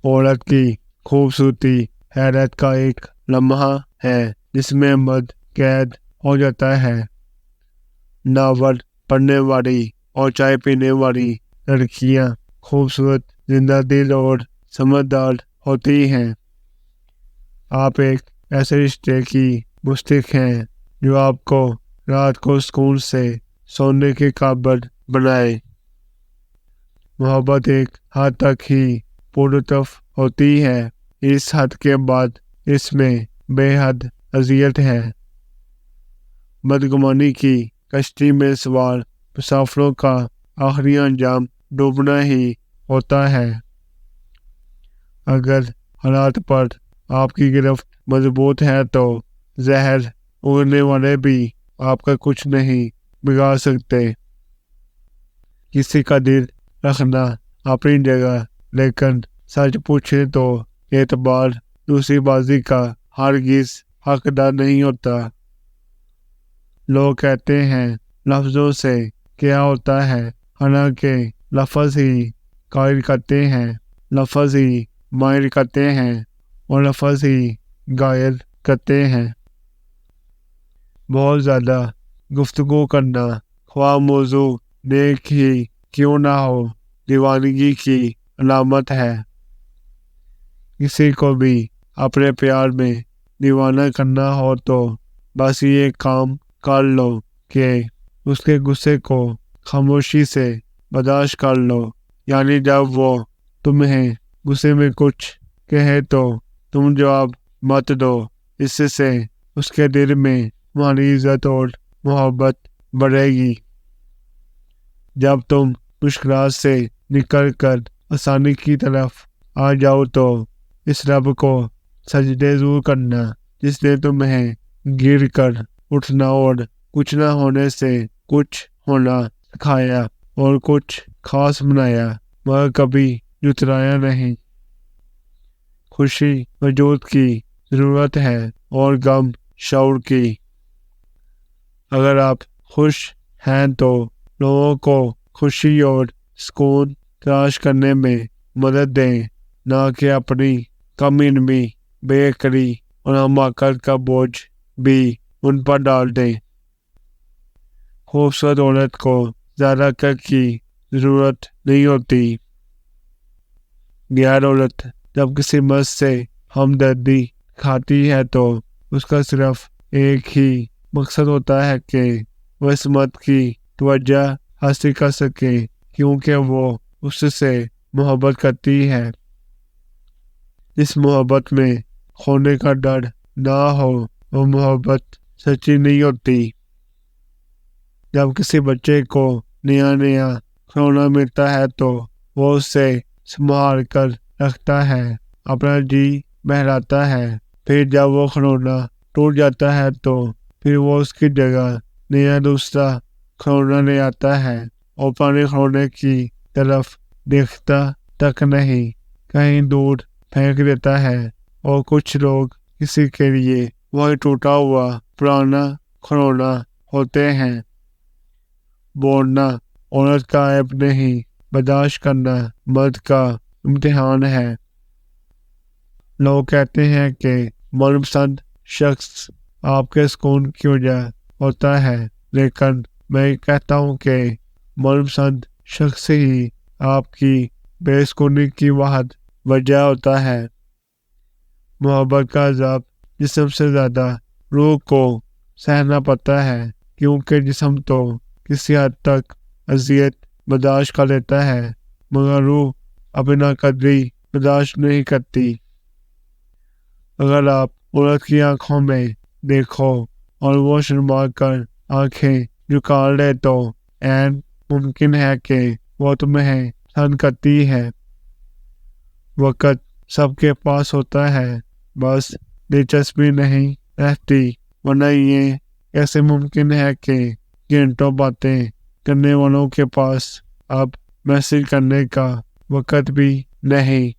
औरत की खूबसूरती हैरत का एक लम्हा है जिसमें मर्द कैद हो जाता है। नावल पढ़ने वाली और चाय पीने वाली लड़कियां खूबसूरत, जिंदा दिल और समझदार होती हैं। आप एक ऐसे रिश्ते की मुस्तक हैं जो आपको रात को सुकून से सोने के काबिल बनाए। मोहब्बत एक हद तक ही पुरलुत्फ होती है, इस हद के बाद इसमें बेहद अजियत है। बदगुमानी की कश्ती में सवार मुसाफिरों का आखिरी अंजाम डूबना ही होता है। अगर हालात पर आपकी गिरफ्त मजबूत है तो जहर उगलने वाले भी आपका कुछ नहीं बिगाड़ सकते। किसी का दिल रखना अपनी जगह, लेकिन सच पूछे तो एतबार दूसरी बाजी का हरगिज हकदार नहीं होता। लोग कहते हैं लफ्जों से क्या होता है, हालांकि लफ्ज ही कायल करते हैं, लफ्ज ही माहिर करते हैं और लफ्ज ही घायल करते हैं। बहुत ज़्यादा गुफ्तगू करना, ख्वाह मौजू नेक ही क्यों ना हो, दीवानगी की अलामत है। किसी को भी अपने प्यार में दीवाना करना हो तो बस ये काम कर लो कि उसके गुस्से को खामोशी से बर्दाश्त कर लो। यानी जब वो तुम्हें गुस्से में कुछ कहे तो तुम जवाब मत दो। इससे उसके दिल में तुम्हारी इज्जत और मोहब्बत बढ़ेगी। जब तुम मुश्किलात से निकल कर आसानी की तरफ आ जाओ तो इस रब को सजदे ज़रूर करना जिसने तुम्हें गिर कर उठना और कुछ ना होने से कुछ होना सिखाया और कुछ खास बनाया, मगर कभी जुतराया नहीं। खुशी वजूद की ज़रूरत है और गम शऊर की। अगर आप खुश हैं तो लोगों को खुशी और सुकून तलाश करने में मदद दें, ना कि अपनी कमी, बेअक्ली और हमाकत का बोझ भी उन पर डाल दें। खूबसूरत औरत को ज़्यादा कर की ज़रूरत नहीं होती। गैर औरत जब किसी मर्द से हमदर्दी खाती है तो उसका सिर्फ एक ही मकसद होता है कि वह इस मर्द की तवज्जो हासिल कर सके, क्योंकि वो उससे मोहब्बत करती है। इस मोहब्बत में खोने का डर ना हो वो मोहब्बत सच्ची नहीं होती। जब किसी बच्चे को नया खिलौना मिलता है तो वो उसे संभाल कर रखता है, अपना जी बहलाता है। फिर जब वो खिलौना टूट जाता है तो फिर वो उसकी जगह नया दूसरा खिलौना ले आता है और पुराने खिलौने की तरफ देखता तक नहीं, कहीं दूर फेंक देता है। और कुछ लोग किसी के लिए वही टूटा हुआ पुराना खिलौना होते हैं। बोलना औरत का ऐब नहीं, बर्दाश्त करना मर्द का इम्तिहान है। लोग कहते हैं कि मनपसंद शख्स आपके सुकून की वजह होता है, लेकिन मैं कहता हूँ कि मनपसंद शख्स ही आपकी बेसुकूनी की वाहिद वजह होता है। मोहब्बत का अज़ाब जिस्म से ज़्यादा रूह को सहना पड़ता है, क्योंकि जिस्म तो किसी हद तक अजियत बर्दाश्त कर लेता है, मगर रूह अपना कदरी बर्दाश्त नहीं करती। अगर आप औरत की आंखों में देखो और वो शर्मा कर आंखें झुका ले तो ऐन मुमकिन है कि वो तुम्हें पसंद करती है। वक़्त सबके पास होता है, बस दिलचस्पी नहीं रहती, वरना ये कैसे मुमकिन है कि घंटों बातें करने वालों के पास अब मैसेज करने का वक़्त भी नहीं।